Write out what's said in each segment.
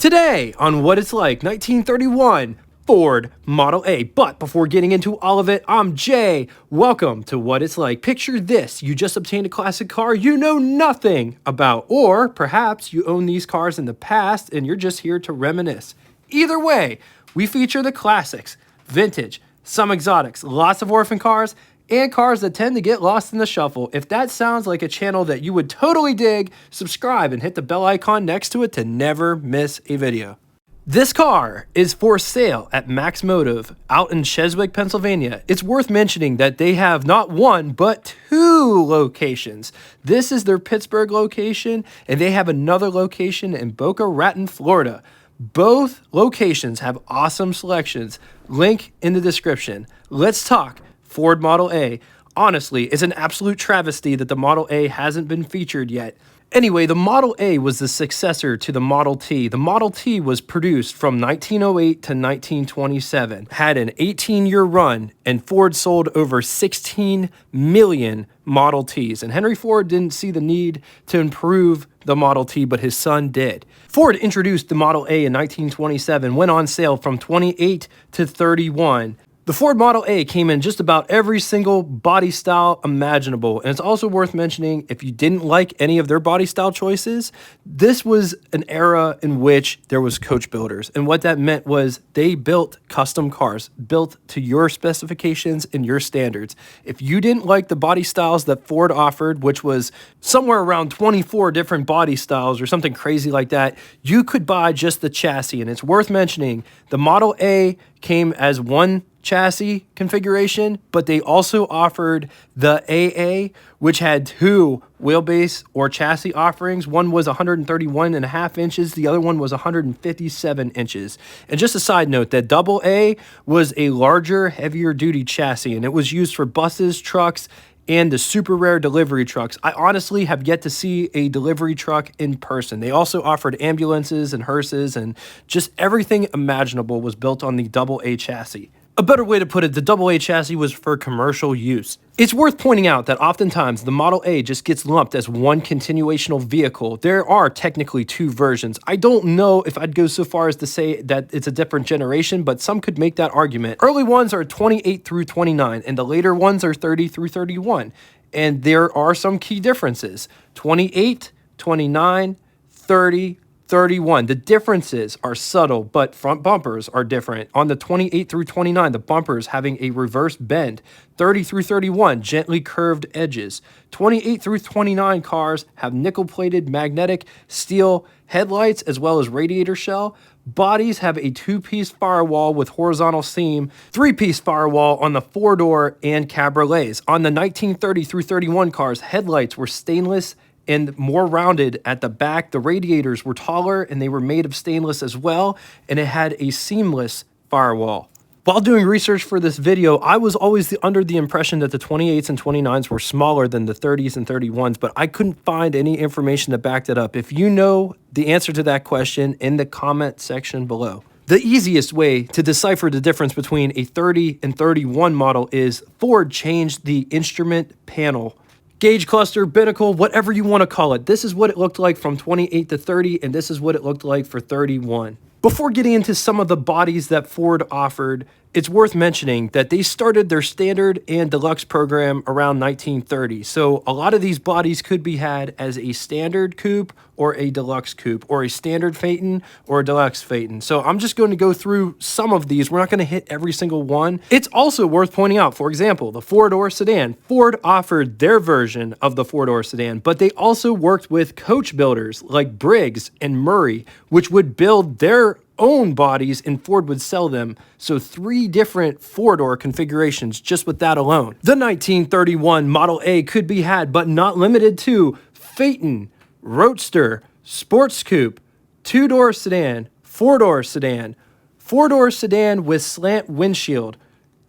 Today on What It's Like 1931 Ford Model A. But before getting into all of it, I'm Jay. Welcome to What It's Like. Picture this: you just obtained a classic car you know nothing about, or perhaps you own these cars in the past and you're just here to reminisce. Either way, we feature the classics, vintage, some exotics, lots of orphan cars, and cars that tend to get lost in the shuffle. If that sounds like a channel that you would totally dig, subscribe and hit the bell icon next to it to never miss a video. This car is for sale at Max Motive out in Cheswick, Pennsylvania. It's worth mentioning that they have not one, but two locations. This is their Pittsburgh location, and they have another location in Boca Raton, Florida. Both locations have awesome selections. Link in the description. Let's talk Ford Model A. Honestly, it's an absolute travesty that the Model A hasn't been featured yet. Anyway, the Model A was the successor to the Model T. The Model T was produced from 1908 to 1927, had an 18-year run, and Ford sold over 16 million Model Ts. And Henry Ford didn't see the need to improve the Model T, but his son did. Ford introduced the Model A in 1927, went on sale from 28 to 31. The Ford Model A came in just about every single body style imaginable, and it's also worth mentioning, if you didn't like any of their body style choices, this was an era in which there was coach builders, and what that meant was they built custom cars, built to your specifications and your standards. If you didn't like the body styles that Ford offered, which was somewhere around 24 different body styles or something crazy like that, you could buy just the chassis, and it's worth mentioning, the Model A came as one chassis configuration, but they also offered the AA, which had two wheelbase or chassis offerings. One was 131.5 inches, the other one was 157 inches. And just a side note, that double A was a larger, heavier duty chassis, and it was used for buses, trucks, and the super rare delivery trucks. I honestly have yet to see a delivery truck in person. They also offered ambulances and hearses, and just everything imaginable was built on the double A chassis. A better way to put it, the double A chassis was for commercial use. It's worth pointing out that oftentimes the Model A just gets lumped as one continuational vehicle. There are technically two versions. I don't know if I'd go so far as to say that it's a different generation, but some could make that argument. Early ones are 28 through 29, and the later ones are 30 through 31. And there are some key differences. 28, 29, 30, 31. The differences are subtle, but front bumpers are different. On the 28 through 29, the bumpers having a reverse bend. 30 through 31, gently curved edges. 28 through 29 cars have nickel-plated magnetic steel headlights as well as radiator shell. Bodies have a two-piece firewall with horizontal seam, three-piece firewall on the four-door and cabriolets. On the 1930 through 31 cars, headlights were stainless and more rounded at the back. The radiators were taller and they were made of stainless as well, and it had a seamless firewall. While doing research for this video, I was always under the impression that the 28s and 29s were smaller than the 30s and 31s, but I couldn't find any information to back that up. If you know the answer to that question, in the comment section below. The easiest way to decipher the difference between a 30 and 31 model is Ford changed the instrument panel. Gauge cluster, binnacle, whatever you want to call it. This is what it looked like from 28 to 30, and this is what it looked like for 31. Before getting into some of the bodies that Ford offered, it's worth mentioning that they started their standard and deluxe program around 1930. So a lot of these bodies could be had as a standard coupe or a deluxe coupe, or a standard Phaeton or a deluxe Phaeton. So I'm just going to go through some of these. We're not going to hit every single one. It's also worth pointing out, for example, the four-door sedan. Ford offered their version of the four-door sedan, but they also worked with coach builders like Briggs and Murray, which would build their own bodies and Ford would sell them. So three different four-door configurations just with that alone. The 1931 Model A could be had, but not limited to, Phaeton, Roadster, Sports Coupe, two-door sedan, four-door sedan, four-door sedan with slant windshield,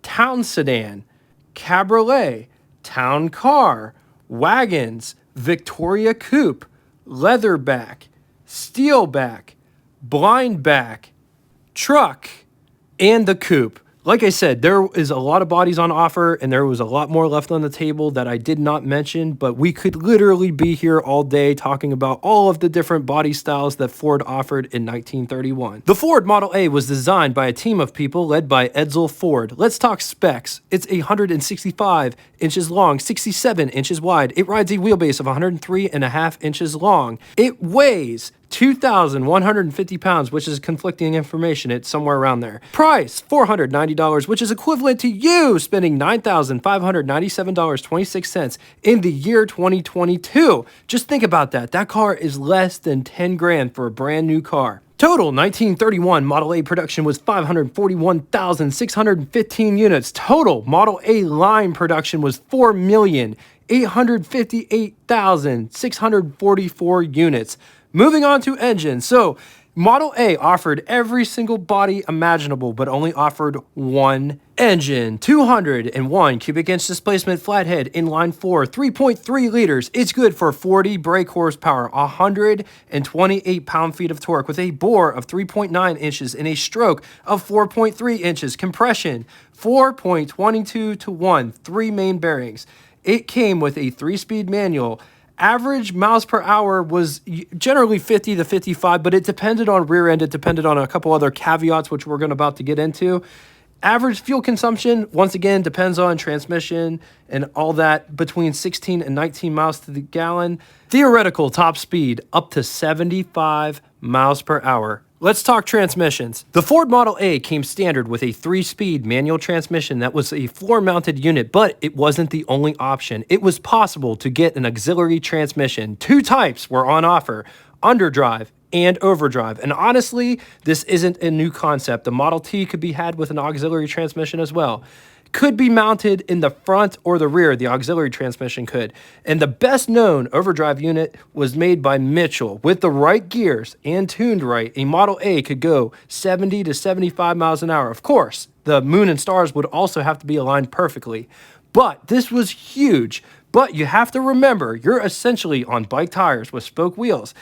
town sedan, cabriolet, town car, wagons, Victoria Coupe, leatherback, steelback, blindback, truck, and the coupe. Like I said, there is a lot of bodies on offer, and there was a lot more left on the table that I did not mention, but we could literally be here all day talking about all of the different body styles that Ford offered in 1931. The Ford Model A was designed by a team of people led by Edsel Ford. Let's talk specs. It's 165 inches long, 67 inches wide. It rides a wheelbase of 103.5 inches long. It weighs 2,150 pounds, which is conflicting information. It's somewhere around there. Price, $490, which is equivalent to you spending $9,597.26 in the year 2022. Just think about that. That car is less than 10 grand for a brand new car. Total 1931 Model A production was 541,615 units. Total Model A line production was 4,858,644 units. Moving on to engine. So Model A offered every single body imaginable, but only offered one engine. 201 cubic inch displacement flathead inline 4, 3.3 liters. It's good for 40 brake horsepower, 128 pound-feet of torque with a bore of 3.9 inches and a stroke of 4.3 inches. Compression, 4.22 to 1, 3 main bearings. It came with a 3-speed manual. Average miles per hour was generally 50 to 55, but it depended on rear end. It depended on a couple other caveats, which we're about to get into. Average fuel consumption, once again, depends on transmission and all that, between 16 and 19 miles to the gallon. Theoretical top speed, up to 75 miles per hour. Let's talk transmissions. The Ford Model A came standard with a 3-speed manual transmission that was a floor-mounted unit, but it wasn't the only option. It was possible to get an auxiliary transmission. 2 types were on offer, underdrive and overdrive. And honestly, this isn't a new concept. The Model T could be had with an auxiliary transmission as well. Could be mounted in the front or the rear, the auxiliary transmission could. And the best known overdrive unit was made by Mitchell. With the right gears and tuned right, a Model A could go 70 to 75 miles an hour. Of course, the moon and stars would also have to be aligned perfectly. But this was huge. But you have to remember, you're essentially on bike tires with spoke wheels,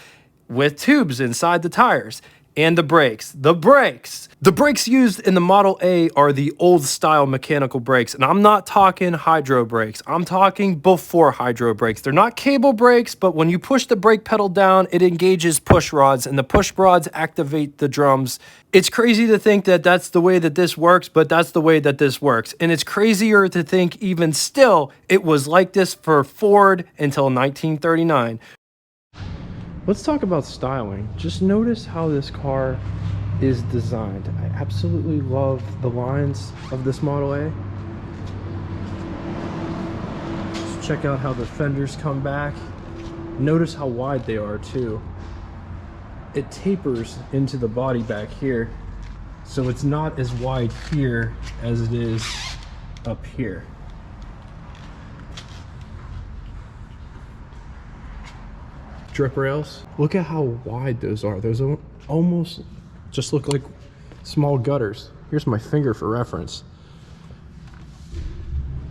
with tubes inside the tires. And the brakes. The brakes used in the Model A are the old style mechanical brakes. And I'm not talking hydro brakes. I'm talking before hydro brakes. They're not cable brakes, but when you push the brake pedal down, it engages push rods, and the push rods activate the drums. It's crazy to think that that's the way that this works, but that's the way that this works. And it's crazier to think even still it was like this for Ford until 1939. Let's talk about styling. Just notice how this car is designed. I absolutely love the lines of this Model A. Just check out how the fenders come back. Notice how wide they are too. It tapers into the body back here, so it's not as wide here as it is up here. Drip rails, look at how wide those are. Those almost just look like small gutters. Here's my finger for reference.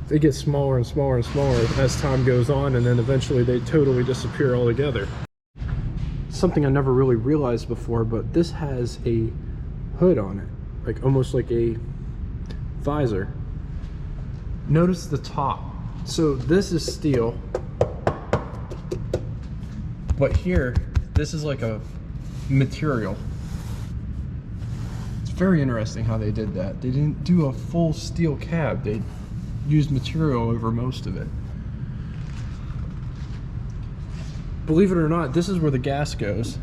They get smaller and smaller and smaller as time goes on, and then eventually they totally disappear altogether. Something I never really realized before, but this has a hood on it, like almost like a visor. Notice the top. So this is steel, but here, this is like a material. It's very interesting how they did that. They didn't do a full steel cab. They used material over most of it. Believe it or not, this is where the gas goes.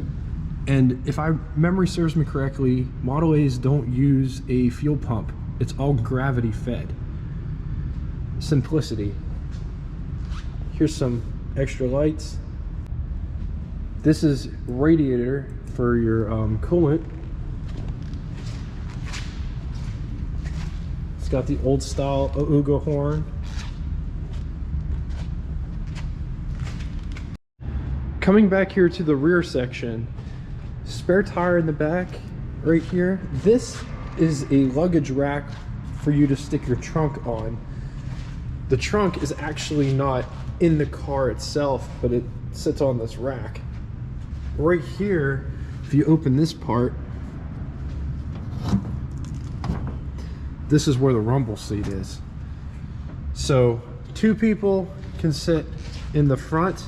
And if memory serves me correctly, Model A's don't use a fuel pump. It's all gravity fed. Simplicity. Here's some extra lights. This is radiator for your coolant. It's got the old style Auga horn. Coming back here to the rear section, spare tire in the back right here. This is a luggage rack for you to stick your trunk on. The trunk is actually not in the car itself, but it sits on this rack. Right here, if you open this part, this is where the rumble seat is. So 2 people can sit in the front,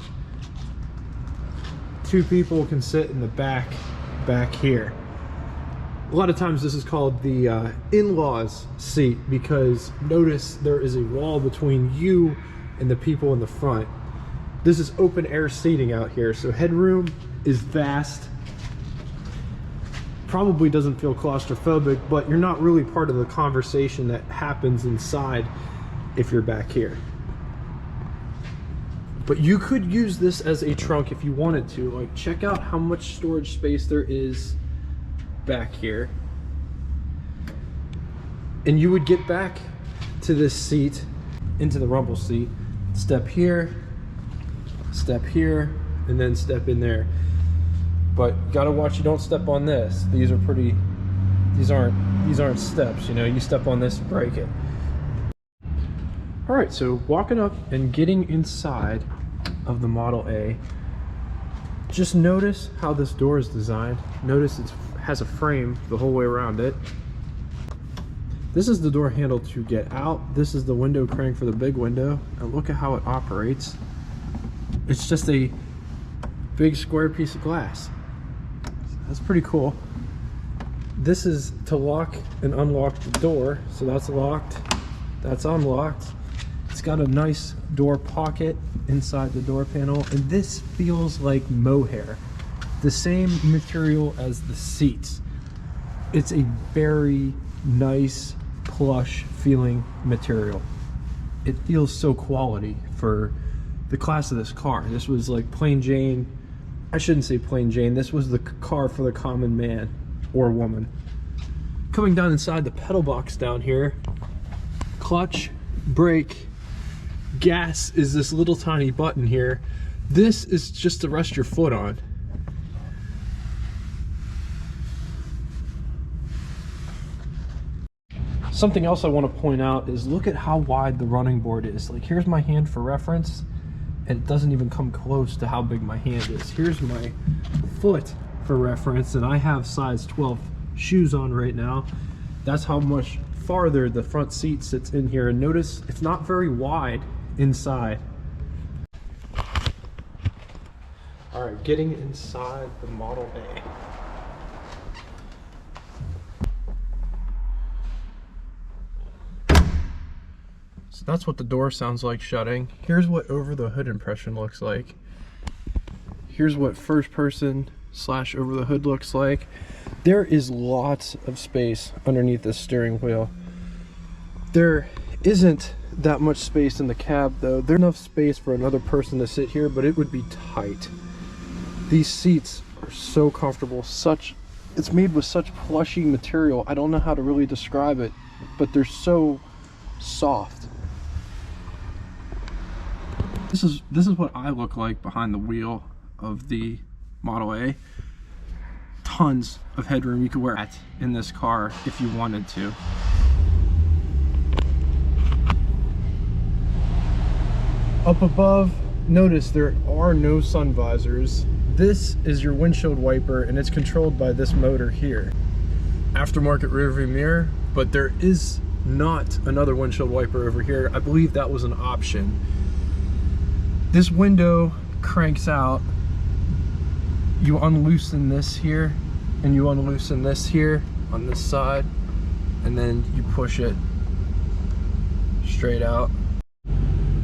2 people can sit in the back here. A lot of times this is called the in-laws seat, because notice there is a wall between you and the people in the front. This is open air seating out here, so headroom is vast. Probably doesn't feel claustrophobic, but you're not really part of the conversation that happens inside if you're back here. But you could use this as a trunk if you wanted to. Like, check out how much storage space there is back here. And you would get back to this seat, into the rumble seat, step here, and then step in there. But gotta watch you don't step on this. These aren't steps, you know, you step on this, break it. All right, so walking up and getting inside of the Model A, just notice how this door is designed. Notice it has a frame the whole way around it. This is the door handle to get out. This is the window crank for the big window. And look at how it operates. It's just a big square piece of glass. That's pretty cool. This is to lock and unlock the door. So that's locked, that's unlocked. It's got a nice door pocket inside the door panel, and this feels like mohair, the same material as the seats. It's a very nice plush feeling material. It feels so quality for the class of this car. This was like plain Jane. I shouldn't say plain Jane. This was the car for the common man or woman. Coming down inside the pedal box down here, clutch, brake, gas is this little tiny button here. This is just to rest your foot on. Something else I want to point out is look at how wide the running board is. Like, here's my hand for reference, and it doesn't even come close to how big my hand is. Here's my foot for reference, and I have size 12 shoes on right now. That's how much farther the front seat sits in here. And notice it's not very wide inside. All right, getting inside the Model A. So that's what the door sounds like shutting. Here's what over the hood impression looks like. Here's what first person / over the hood looks like. There is lots of space underneath this steering wheel. There isn't that much space in the cab though. There's enough space for another person to sit here, but it would be tight. These seats are so comfortable. It's made with such plushy material. I don't know how to really describe it, but they're so soft. This is what I look like behind the wheel of the Model A. Tons of headroom. You could wear that in this car if you wanted to. Up above, notice there are no sun visors. This is your windshield wiper, and it's controlled by this motor here. Aftermarket rearview mirror, but there is not another windshield wiper over here. I believe that was an option. This window cranks out. You unloosen this here, and you unloosen this here on this side, and then you push it straight out.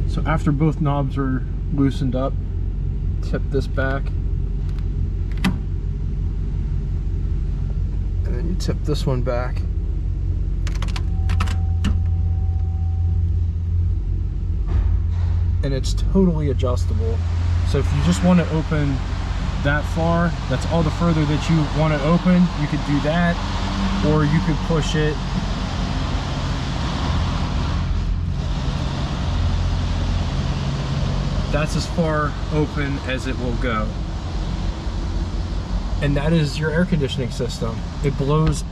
So after both knobs are loosened up, tip this back, and then you tip this one back. And it's totally adjustable. So if you just want to open that far, that's all the further that you want to open, you could do that, or you could push it that's as far open as it will go. And that is your air conditioning system. It blows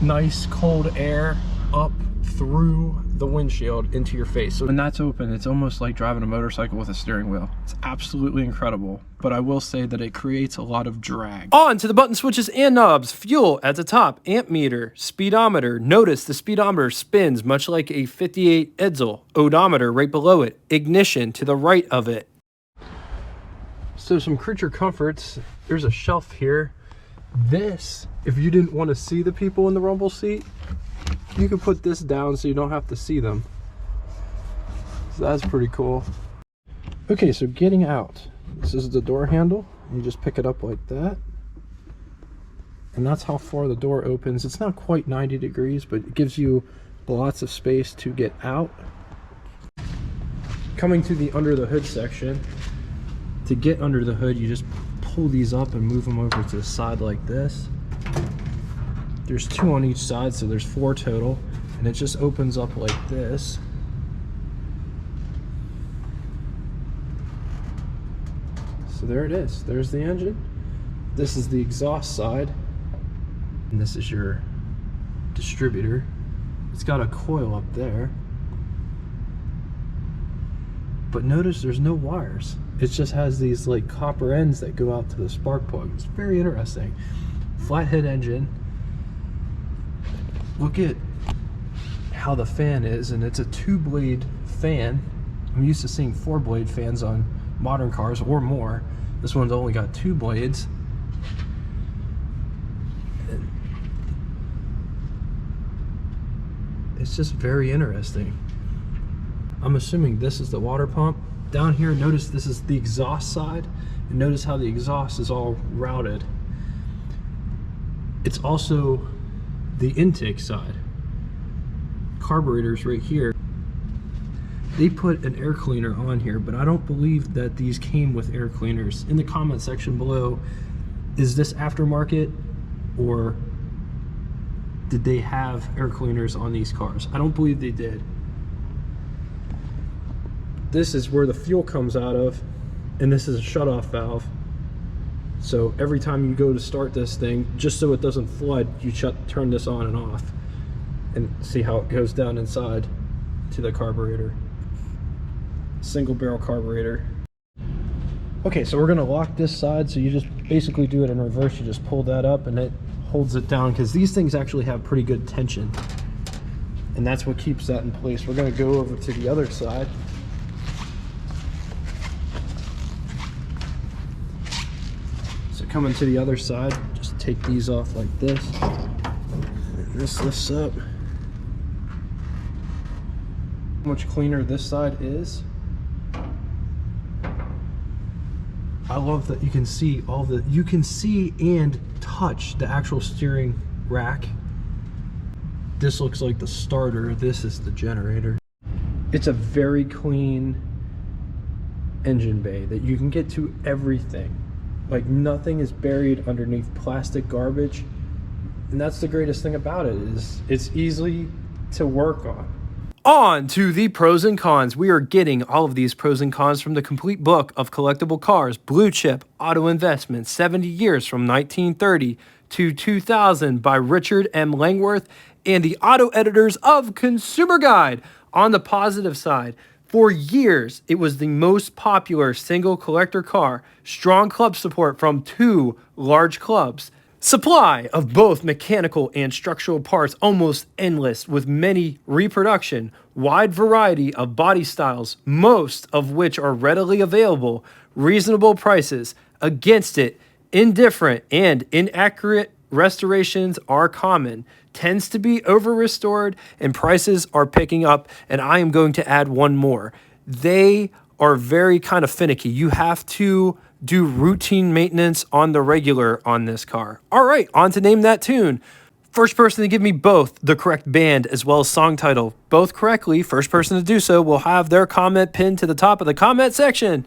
nice cold air up through the windshield into your face. So when that's open, it's almost like driving a motorcycle with a steering wheel. It's absolutely incredible, but I will say that it creates a lot of drag. On to the button switches and knobs. Fuel at the top, amp meter, speedometer. Notice the speedometer spins much like a 58 Edsel. Odometer right below it. Ignition to the right of it. So some creature comforts. There's a shelf here. This, if you didn't want to see the people in the rumble seat, you could put this down so you don't have to see them. So that's pretty cool. Okay, so getting out. This is the door handle. You just pick it up like that. And that's how far the door opens. It's not quite 90 degrees, but it gives you lots of space to get out. Coming to the under the hood section. To get under the hood, you just pull these up and move them over to the side like this. There's 2 on each side, so there's 4 total, and it just opens up like this. So there it is. There's the engine. This is the exhaust side, and this is your distributor. It's got a coil up there, but notice there's no wires. It just has these like copper ends that go out to the spark plug. It's very interesting. Flathead engine. Look at how the fan is, and it's a 2-blade fan. I'm used to seeing 4-blade fans on modern cars or more. This one's only got 2 blades. And it's just very interesting. I'm assuming this is the water pump. Down here, notice this is the exhaust side, and notice how the exhaust is all routed. It's also the intake side. Carburetors right here. They put an air cleaner on here, but I don't believe that these came with air cleaners. In the comment section below, is this aftermarket, or did they have air cleaners on these cars? I don't believe they did. This is where the fuel comes out of, and this is a shutoff valve. So every time you go to start this thing, just so it doesn't flood, you turn this on and off, and see how it goes down inside to the carburetor. Single barrel carburetor. Okay, so we're gonna lock this side, so you just basically do it in reverse. You just pull that up and it holds it down, because these things actually have pretty good tension, and that's what keeps that in place. We're gonna go over to the other side. Coming to the other side, just take these off like this. And this lifts up. How much cleaner this side is. I love that you can see you can see and touch the actual steering rack. This looks like the starter. This is the generator. It's a very clean engine bay that you can get to everything. Like, nothing is buried underneath plastic garbage, and that's the greatest thing about it, is it's easy to work on. On to the pros and cons. We are getting all of these pros and cons from the complete book of collectible cars, Blue Chip Auto Investments, 70 years from 1930 to 2000 by Richard M. Langworth and the Auto Editors of Consumer Guide. On the positive side, for years, it was the most popular single collector car. Strong club support from 2 large clubs. Supply of both mechanical and structural parts almost endless, with many reproduction. Wide variety of body styles, most of which are readily available. Reasonable prices. Against it, indifferent and inaccurate restorations are common. Tends to be over restored, and prices are picking up. And I am going to add one more. They are very kind of finicky. You have to do routine maintenance on the regular on this car. All right, on to name that tune. First person to give me both the correct band as well as song title, both correctly, first person to do so will have their comment pinned to the top of the comment section.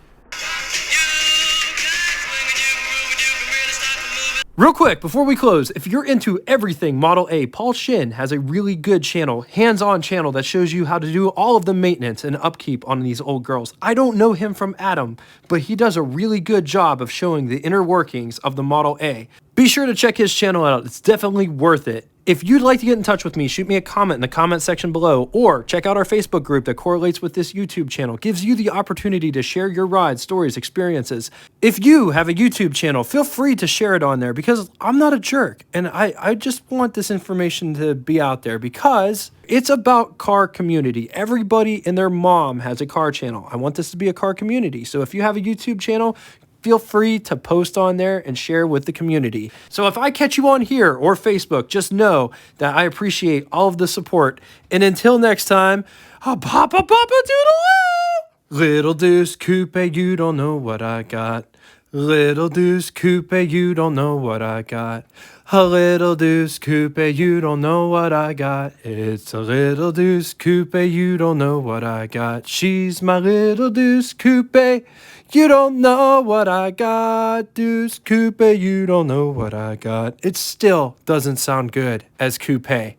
Real quick, before we close, if you're into everything Model A, Paul Shin has a really good channel, hands-on channel that shows you how to do all of the maintenance and upkeep on these old girls. I don't know him from Adam, but he does a really good job of showing the inner workings of the Model A. Be sure to check his channel out. It's definitely worth it. If you'd like to get in touch with me, shoot me a comment in the comment section below, or check out our Facebook group that correlates with this YouTube channel, gives you the opportunity to share your rides, stories, experiences. If you have a YouTube channel, feel free to share it on there, because I'm not a jerk, and I just want this information to be out there, because it's about car community. Everybody and their mom has a car channel. I want this to be a car community. So if you have a YouTube channel, feel free to post on there and share with the community. So if I catch you on here or Facebook, just know that I appreciate all of the support. And until next time, papa doodle-oo! Little Deuce Coupe, you don't know what I got. Little Deuce Coupe, you don't know what I got. A little Deuce Coupe, you don't know what I got. It's a little Deuce Coupe, you don't know what I got. She's my little Deuce Coupe. You don't know what I got. Deuce Coupe, you don't know what I got. It still doesn't sound good as coupe.